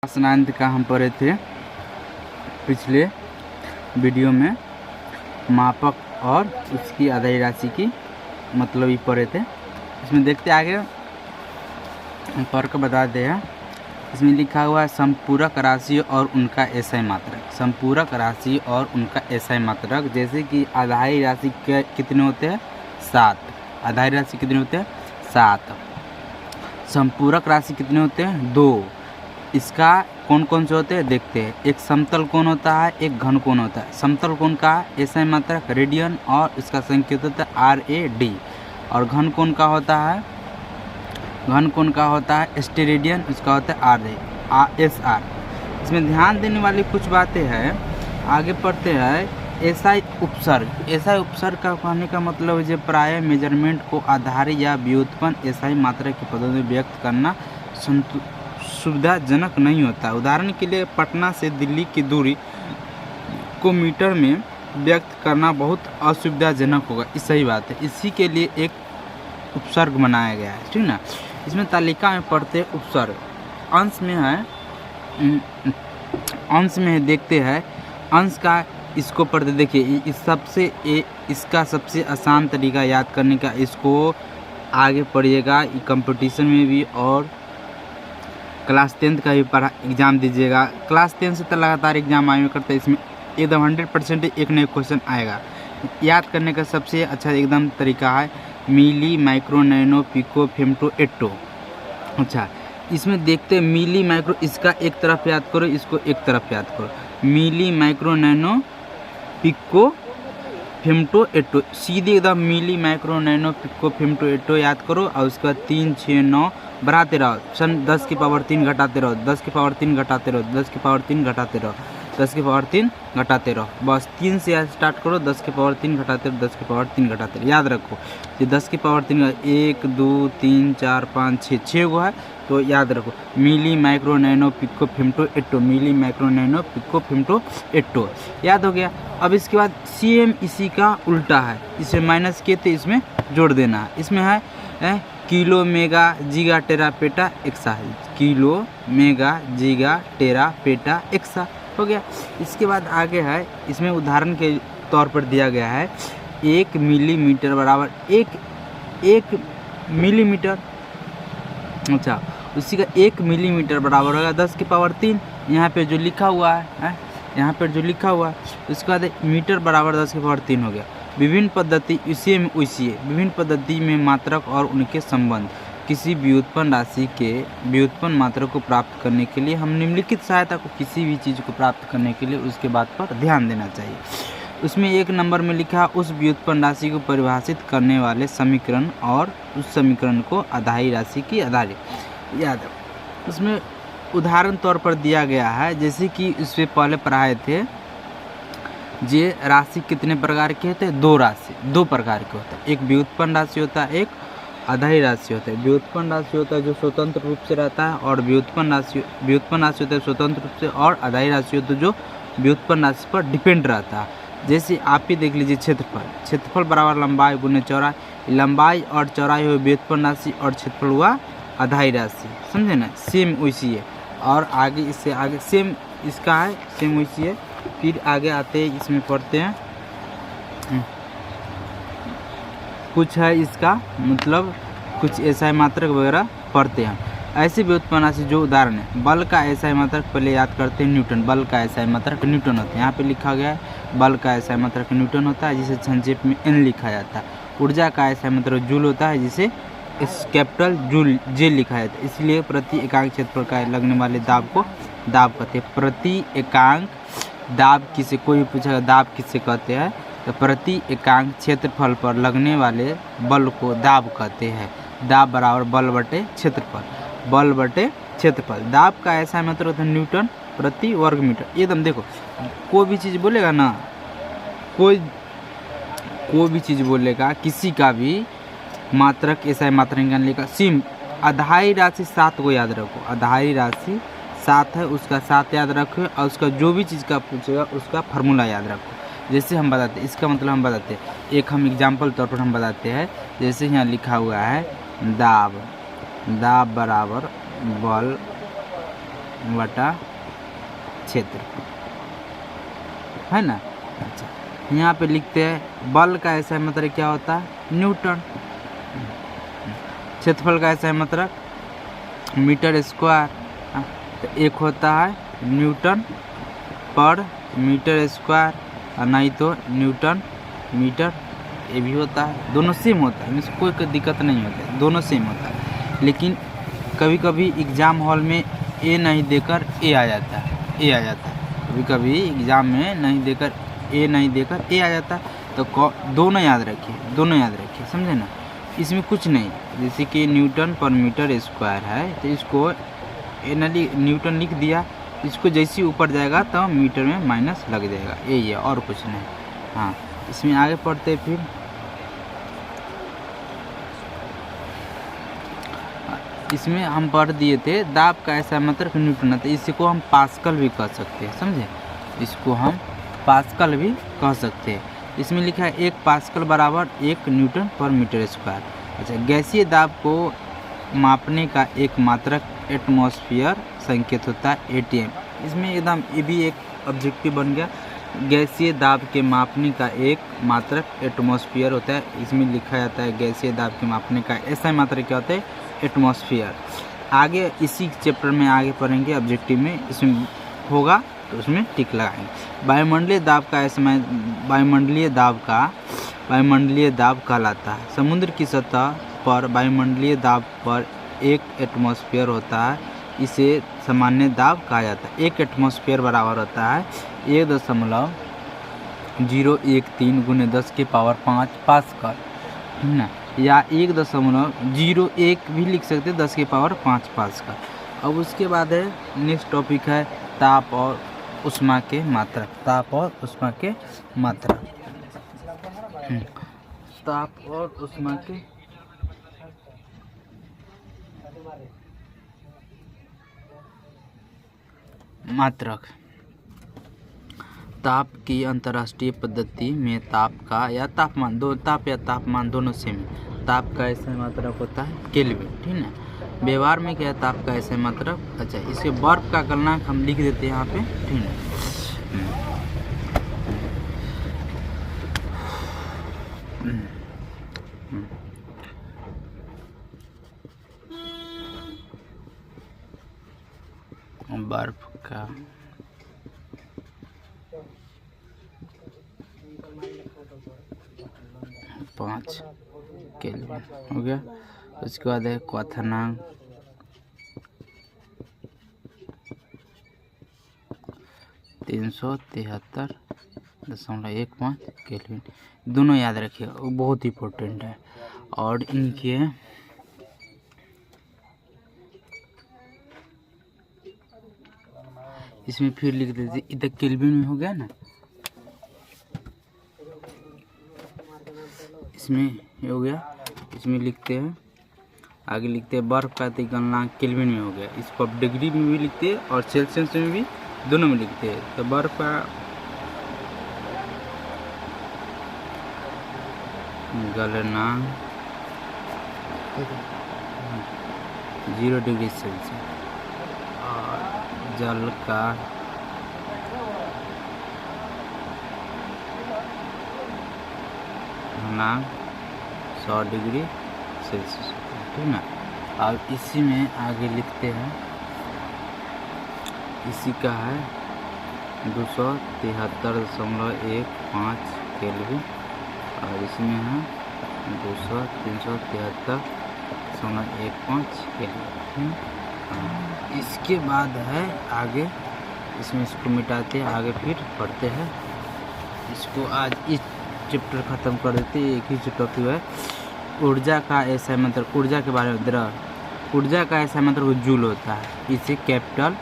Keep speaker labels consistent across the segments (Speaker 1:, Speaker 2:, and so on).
Speaker 1: Class 9 का हम पढ़े थे पिछले वीडियो में। मापक और उसकी आधारी राशि की मतलब ही पढ़े थे। इसमें देखते आगे हम पढ़ कर बताते हैं। इसमें लिखा हुआ है संपूरक राशि और उनका एसआई मात्रक। संपूरक राशि और उनका एसआई मात्रक, जैसे कि आधारी राशि के कितने होते हैं? 7। आधारी राशि कितने होते हैं? 7। संपूरक राशि कितने होते हैं? 2। इसका कौन कौन से होते हैं देखते हैं। एक समतल कोण होता है, एक घन कोण होता है। समतल कोण का एसआई मात्रक रेडियन और इसका संकेत होता है RAD। और घन कोण का होता है स्टेरेडियन, इसका होता है SR। इसमें ध्यान देने वाली कुछ बातें हैं। आगे पढ़ते हैं एसआई उपसर्ग। एसआई उपसर्ग का कहने का मतलब है जो प्राय मेजरमेंट को आधारी या व्युत्पन्न एसआई मात्रक की पदों में व्यक्त करना सुविधाजनक नहीं होता। उदाहरण के लिए पटना से दिल्ली की दूरी को मीटर में व्यक्त करना बहुत असुविधाजनक होगा। इस सही बात है। इसी के लिए एक उपसर्ग बनाया गया है, ठीक ना। इसमें तालिका में पढ़ते उपसर्ग अंश में है देखते हैं। अंश का इसको पढ़ते देखिए। इसका सबसे आसान तरीका याद करने का, इसको आगे पढ़िएगा कंपटीशन में भी और क्लास 10 का भी एग्ज़ाम दीजिएगा। क्लास 10 से तो लगातार एग्जाम आए करते हैं। इसमें एकदम 100% एक नया क्वेश्चन आएगा। याद करने का सबसे अच्छा एकदम तरीका है milli, micro, nano, pico, femto, atto. अच्छा, इसमें देखते हैं मिली, माइक्रो, इसका एक तरफ याद करो, इसको एक तरफ याद करो। Milli, micro, nano, pico, femto, atto. सीधे एकदम milli, micro, nano, pico, femto, atto याद करो। और उसके बाद 3, 6, 9 बढ़ाते रहो। सन 10 की पावर 3 घटाते रहो, 10 की पावर 3 घटाते रहो, 10 की पावर 3 घटाते रहो, 10 की पावर 3 घटाते रहो। बस 3 से स्टार्ट करो, 10 की पावर 3 घटाते रहो, 10 की पावर 3 घटाते रहो। याद रखो ये 10 की पावर 3 1 2 3 4 5 6 गो है, तो याद रखो milli, micro, nano, pico, femto, atto. Milli, micro, nano, pico, femto, atto. याद हो गया। अब इसके बाद सेम इसी का उल्टा है। इसे माइनस किए थे, इसमें जोड़ देना है। इसमें है किलो, मेगा, जीगा, टेरा, पेटा, एक्सा है। किलो, मेगा, जीगा, टेरा, पेटा, एक्सा हो गया। इसके बाद आगे है, इसमें उदाहरण के तौर पर दिया गया है 1 मिलीमीटर बराबर 1 मिलीमीटर। अच्छा, उसी का 1 मिलीमीटर बराबर होगा 10 की पावर 3। यहाँ पे जो लिखा हुआ है यहाँ पर जो लिखा हुआ है उसके बाद मीटर बराबर 10 की पावर 3 हो गया। विभिन्न पद्धति इसी में उसी है। विभिन्न पद्धति में मात्रक और उनके संबंध। किसी व्युत्पन्न राशि के व्युत्पन्न मात्रक को प्राप्त करने के लिए हम निम्नलिखित सहायता को, किसी भी चीज़ को प्राप्त करने के लिए उसके बात पर ध्यान देना चाहिए। उसमें 1 नंबर में लिखा उस व्युत्पन्न राशि को परिभाषित करने वाले समीकरण और उस समीकरण को आधारी राशि की आधारी याद है। उसमें उदाहरण तौर पर दिया गया है, जैसे कि इससे पहले पढ़ाए थे ये राशि कितने प्रकार के होते हैं? 2 राशि 2 प्रकार के होते हैं। एक व्युत्पन्न राशि होता है, एक आधारी राशि होता है। व्युत्पन्न राशि होता है जो स्वतंत्र रूप से रहता है, और व्युत्पन्न राशि होता है स्वतंत्र रूप से, और आधारी राशि होता है जो व्युत्पन्न राशि पर डिपेंड रहता है। जैसे आप ही देख लीजिए क्षेत्रफल बराबर लंबाई गुने चौड़ाई। लंबाई और चौड़ाई हुई व्युत्पन्न राशि और क्षेत्रफल हुआ आधारी राशि, समझे ना। सेम वैसी है। और आगे इससे आगे सेम इसका है, सेम वैसी है। फिर आगे आते हैं, इसमें पढ़ते हैं कुछ है इसका मतलब कुछ एसआई मात्रक वगैरह पढ़ते हैं। ऐसे व्युत्पन्न राशि जो उदाहरण है, बल का एसआई मात्रक पहले याद करते हैं न्यूटन। बल का एसआई मात्रक न्यूटन होता है। यहाँ पे लिखा गया है बल का एसआई मात्रक न्यूटन होता है, जिसे संक्षेप में N लिखा जाता है। ऊर्जा का एसआई मात्रक जूल होता है, जिसे कैपिटल जूल J लिखा जाता है। इसलिए प्रति एकांक क्षेत्रफल का लगने वाले दाब को दाब कहते हैं। प्रति एकांक दाब किसे, कोई पूछेगा दाब किसे कहते हैं, तो प्रति एकांक क्षेत्रफल पर लगने वाले बल को दाब कहते हैं। दाब बराबर बल बटे क्षेत्रफल, बल बटे क्षेत्रफल। दाब का ऐसा मतलब होता है न्यूटन प्रति वर्ग मीटर। एकदम देखो, कोई भी चीज़ बोलेगा ना, कोई भी चीज़ बोलेगा, किसी का भी मात्रक ऐसा मात्रक निकालने का सिम। आधारी राशि 7 को याद रखो। आधारी राशि 7 है, उसका 7 याद रखो, और उसका जो भी चीज़ का पूछेगा उसका फार्मूला याद रखो। जैसे हम बताते हैं, इसका मतलब हम बताते हैं, एक हम एग्जाम्पल तौर पर हम बताते हैं। जैसे यहाँ लिखा हुआ है दाब बराबर बल बटा क्षेत्र है ना। अच्छा, यहाँ पे लिखते हैं बल का ऐसा मतलब क्या होता है, न्यूटन। क्षेत्रफल का ऐसा मतलब मीटर स्क्वायर। तो एक होता है न्यूटन पर मीटर स्क्वायर और नहीं तो न्यूटन मीटर, ये भी होता है। दोनों सेम होता है, इसमें कोई दिक्कत नहीं होता है, दोनों सेम होता है। लेकिन कभी कभी एग्ज़ाम हॉल में ए नहीं देकर ए आ जाता है, ए आ जाता है। कभी कभी एग्ज़ाम में नहीं देकर ए आ जाता है। तो दोनों याद रखिए, दोनों याद रखिए, समझे ना। इसमें कुछ नहीं, जैसे कि न्यूटन पर मीटर स्क्वायर है तो इसको न्यूटन लिख दिया, इसको जैसे ही ऊपर जाएगा तो मीटर में माइनस लग जाएगा, यही है और कुछ नहीं। हाँ, इसमें आगे पढ़ते फिर इसमें हम पढ़ दिए थे दाब का ऐसा मतलब न्यूटन है, तो इसको हम पास्कल भी कह सकते हैं, समझे। इसको हम पास्कल भी कह सकते हैं। इसमें लिखा है 1 पास्कल बराबर 1 न्यूटन पर मीटर स्क्वायर। अच्छा, गैसीय दाब को मापने का एक मात्रक एटमॉस्फेयर संकेत होता है एटीएम। इसमें एकदम ये भी एक ऑब्जेक्टिव बन गया, गैसीय दाब के मापने का एक मात्रक एटमॉस्फेयर होता है। इसमें लिखा जाता है गैसीय दाब के मापने का ऐसा मात्रक क्या होता है, एटमॉस्फेयर। आगे इसी चैप्टर में आगे पढ़ेंगे, ऑब्जेक्टिव में इसमें होगा तो उसमें टिक लगाएंगे। वायुमंडलीय दाब का ऐसा वायुमंडलीय दाब कहलाता है। समुद्र की सतह पर वायुमंडलीय दाब पर 1 एटमॉस्फेयर होता है, इसे सामान्य दाब कहा जाता है। 1 एटमॉस्फेयर बराबर होता है 1.013 × 10⁵ पास्कल, है ना, या 1.01 भी लिख सकते हैं 10⁵ पास्कल। अब उसके बाद है नेक्स्ट टॉपिक है ताप और उष्मा के मात्रक। ताप और उष्मा के मात्रक, ताप और उष्मा के मात्रक। ताप की अंतर्राष्ट्रीय पद्धति में ताप का या तापमान तापमान दोनों सेम है। ताप का ऐसा मात्रक होता है केल्विन, ठीक है। व्यवहार में क्या है ताप का ऐसा मात्रक। अच्छा, इसे बर्फ का गलनांक हम लिख देते हैं यहाँ पे, ठीक है। बर्फ का पाँच केल्विन हो गया। उसके बाद है क्वथनांक, 373.15 केल्विन। दोनों याद रखिए, वो बहुत इंपॉर्टेंट है। और इनके इसमें फिर लिख देते, इधर केल्विन में हो गया ना, इसमें हो गया। इसमें लिखते हैं, आगे लिखते हैं बर्फ का गलनांक केल्विन में हो गया। इसको अब डिग्री में भी लिखते हैं और सेल्सियस में भी, दोनों में लिखते हैं। तो बर्फ का गलनांक 0 डिग्री सेल्सियस और जल का गलनांक 100 डिग्री सेल्सियस, ठीक ना। और इसी में आगे लिखते हैं, इसी का है 273.15 केल्विन और इसमें है 373.15 केल्विन। इसके बाद है आगे, इसमें इसको मिटाते हैं, आगे फिर पढ़ते हैं। इसको आज इस चैप्टर ख़त्म कर देते हैं। एक ही टॉपिक है ऊर्जा का ऐसा मतलब, ऊर्जा के बारे में द्रव ऊर्जा का ऐसा मतलब जूल होता है। इसे कैपिटल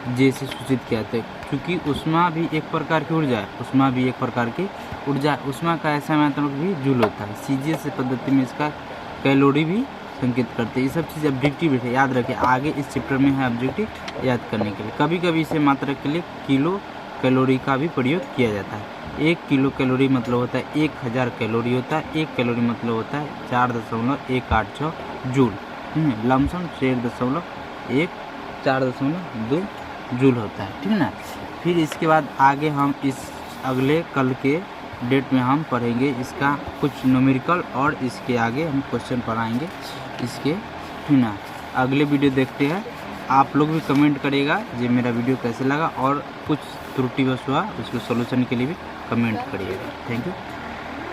Speaker 1: जे से सूचित किया जाता है, क्योंकि उष्मा भी एक प्रकार की ऊर्जा है, उष्मा भी एक प्रकार की ऊर्जा है। उष्मा का ऐसा मतलब भी जूल होता है। सीजीएस पद्धति में इसका कैलोरी भी संकेत करते हैं। ये सब चीज़ ऑब्जेक्टिव है, याद रखें। आगे इस चैप्टर में है ऑब्जेक्टिव याद करने के लिए। कभी कभी इसे मात्रक के लिए किलो कैलोरी का भी प्रयोग किया जाता है। 1 किलो कैलोरी मतलब होता है 1000 कैलोरी होता है। 1 कैलोरी मतलब होता है 4.186 जूल। लमसम 4.2 जूल होता है, ठीक है ना। फिर इसके बाद आगे हम इस अगले कल के डेट में हम पढ़ेंगे इसका कुछ न्यूमेरिकल और इसके आगे हम क्वेश्चन पढ़ाएंगे इसके, ठीक ना। अगले वीडियो देखते हैं। आप लोग भी कमेंट करिएगा ये मेरा वीडियो कैसे लगा और कुछ त्रुटि बस हुआ उसके सॉल्यूशन के लिए भी कमेंट करिएगा। Thank you.